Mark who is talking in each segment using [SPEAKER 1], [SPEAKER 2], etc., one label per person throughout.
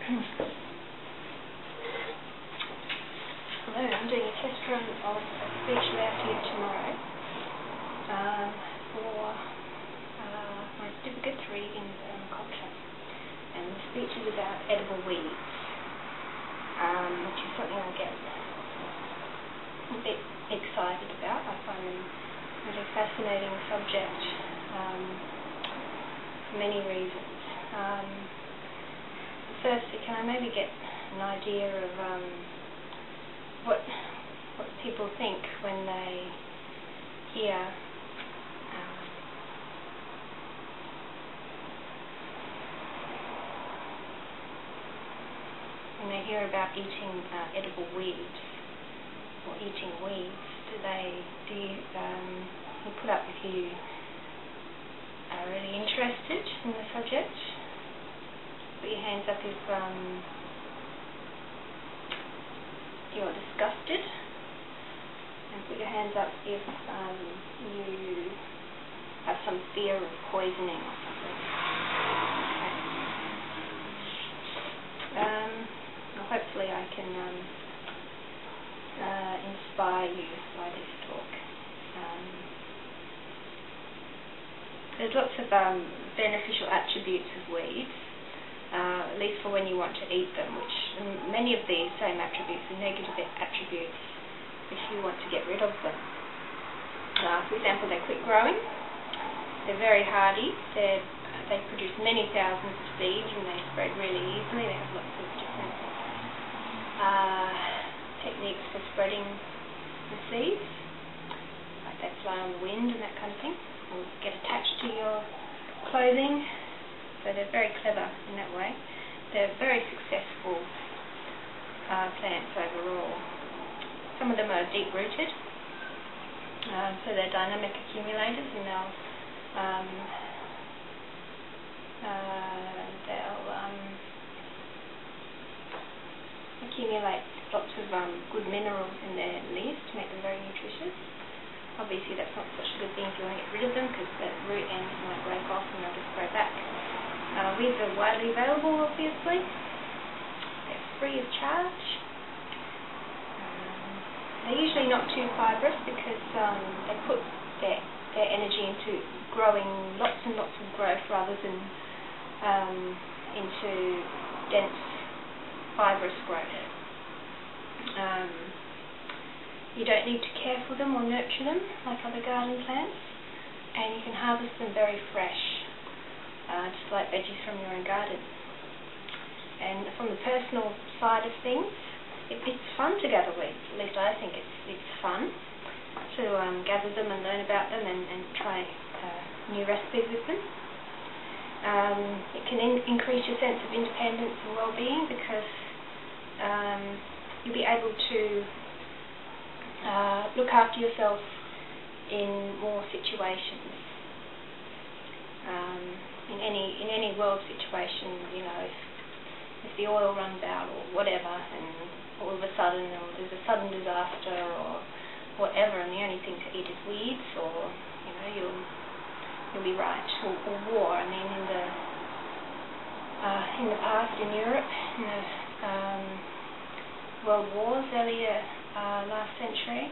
[SPEAKER 1] Hello, I'm doing a test run of a speech lecture tomorrow for my Certificate 3 in permaculture, and the speech is about edible weeds, which is something I get a bit excited about. I find them a really fascinating subject for many reasons. Firstly, can I maybe get an idea of what people think when they hear about eating edible weeds or eating weeds? Do you put up with you are really interested in the subject? Put your hands up if you're disgusted, and put your hands up if you have some fear of poisoning or something. Okay. Well, hopefully I can inspire you by this talk. There's lots of beneficial attributes of weeds, at least for when you want to eat them, which many of these same attributes are negative attributes if you want to get rid of them. For example, they're quick growing, they're very hardy, they produce many thousands of seeds and they spread really easily. They have lots of different techniques for spreading the seeds, like they fly on the wind and that kind of thing, or get attached to your clothing. So they're very clever in that way. They're very successful plants overall. Some of them are deep-rooted, so they're dynamic accumulators, and they'll accumulate lots of good minerals in their leaves to make them very nutritious. Obviously that's not such a good thing if you want to get rid of them, because the root ends might break off and they'll just grow back. Weeds are widely available, obviously. They're free of charge. They're usually not too fibrous because they put their energy into growing lots and lots of growth rather than into dense fibrous growth. You don't need to care for them or nurture them like other garden plants, and you can harvest them very fresh, just like veggies from your own garden. And from the personal side of things, it's fun to gather weeds. At least I think it's fun to gather them and learn about them and try new recipes with them. It can increase your sense of independence and well-being, because you'll be able to look after yourself in more situations. In any world situation, you know, if the oil runs out or whatever, and all of a sudden there's a sudden disaster or whatever, and the only thing to eat is weeds, or you know, you'll be right. Or war. I mean, in the past in Europe, in the world wars earlier last century,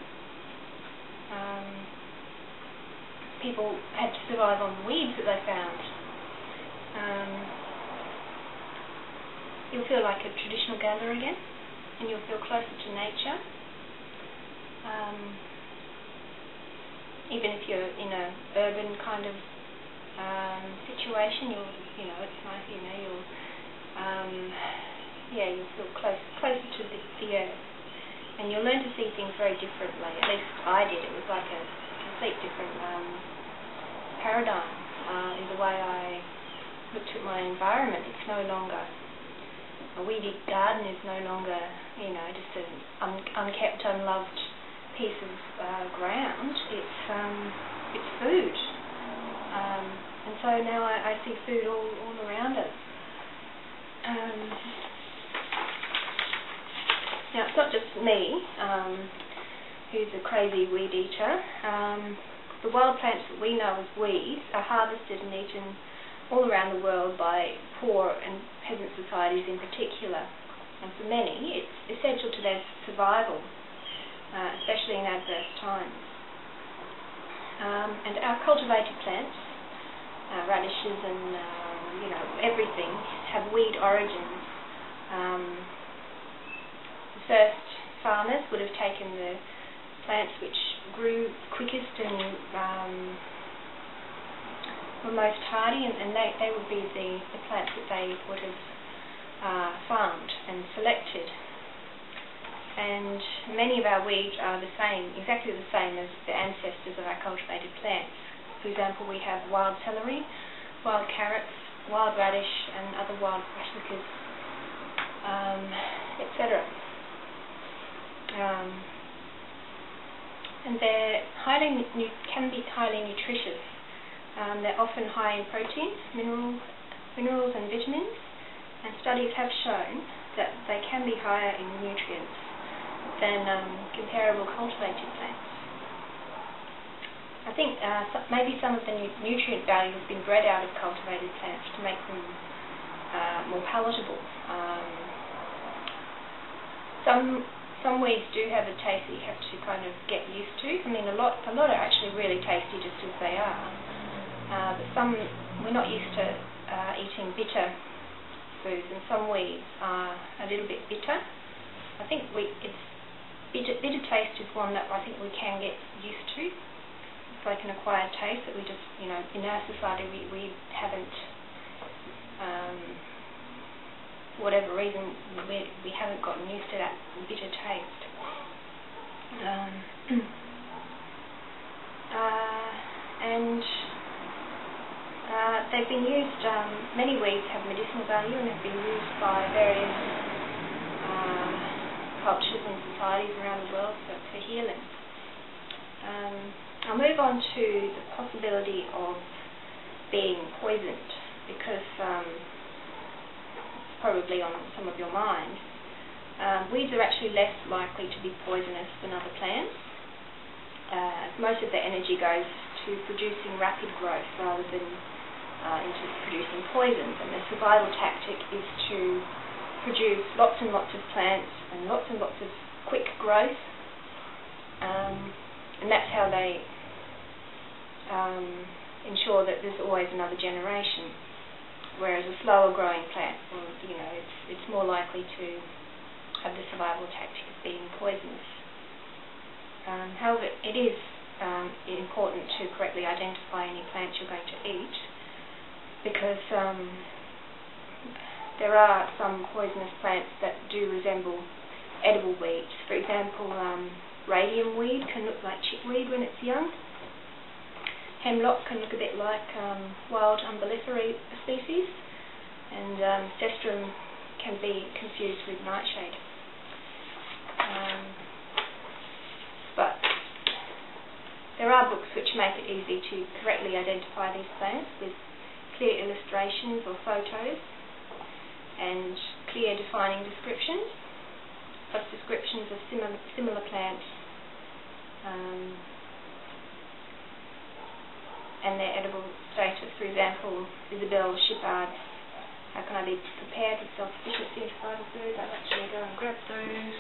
[SPEAKER 1] people had to survive on weeds that they found. You'll feel like a traditional gatherer again, and you'll feel closer to nature. Even if you're in an urban kind of situation, it's nice. You'll feel closer to the earth, and you'll learn to see things very differently. At least I did. It was like a complete different paradigm in the way I looked at my environment. It's no longer a weedy garden. Is no longer just an unkept, unloved piece of ground. It's food, and so now I see food all around us. Now it's not just me who's a crazy weed eater. The wild plants that we know as weeds are harvested and eaten all around the world by poor and peasant societies in particular. everything have weed origins. The first farmers would have taken the plants which grew quickest and were most hardy, and they would be the plants that they would have farmed and selected. And many of our weeds are the same, exactly the same as the ancestors of our cultivated plants. For example, we have wild celery, wild carrots, wild radish, and other wild brassicas, etc. And can be highly nutritious. They're often high in protein, minerals and vitamins, and studies have shown that they can be higher in nutrients than comparable cultivated plants. I think maybe some of the nutrient value has been bred out of cultivated plants to make them more palatable. Some weeds do have a taste that you have to kind of get used to. I mean, a lot are actually really tasty just as they are. But some, we're not used to eating bitter foods, and some weeds are a little bit bitter. I think bitter taste is one that I think we can get used to. It's like an acquired taste that we just, in our society we haven't, whatever reason, we haven't gotten used to that bitter taste. And they've been used, many weeds have medicinal value and have been used by various cultures and societies around the world for healing. I'll move on to the possibility of being poisoned, because it's probably on some of your mind. Weeds are actually less likely to be poisonous than other plants. Most of their energy goes to producing rapid growth rather than into producing poisons, and their survival tactic is to produce lots and lots of plants and lots of quick growth, and that's how they ensure that there's always another generation. Whereas a slower growing plant, it's more likely to have the survival tactic of being poisonous. However, it is important to correctly identify any plants you're going to eat, because there are some poisonous plants that do resemble edible weeds. For example, radium weed can look like chickweed when it's young. Hemlock can look a bit like wild umbellifera species, and cestrum can be confused with nightshade. But there are books which make it easy to correctly identify these plants with clear illustrations or photos and clear defining descriptions, plus descriptions of similar plants and their edible status. For example, Isabelle Shippard's How Can I Be Prepared with Self-Sufficiency in Survival Food? I'll actually go and grab those.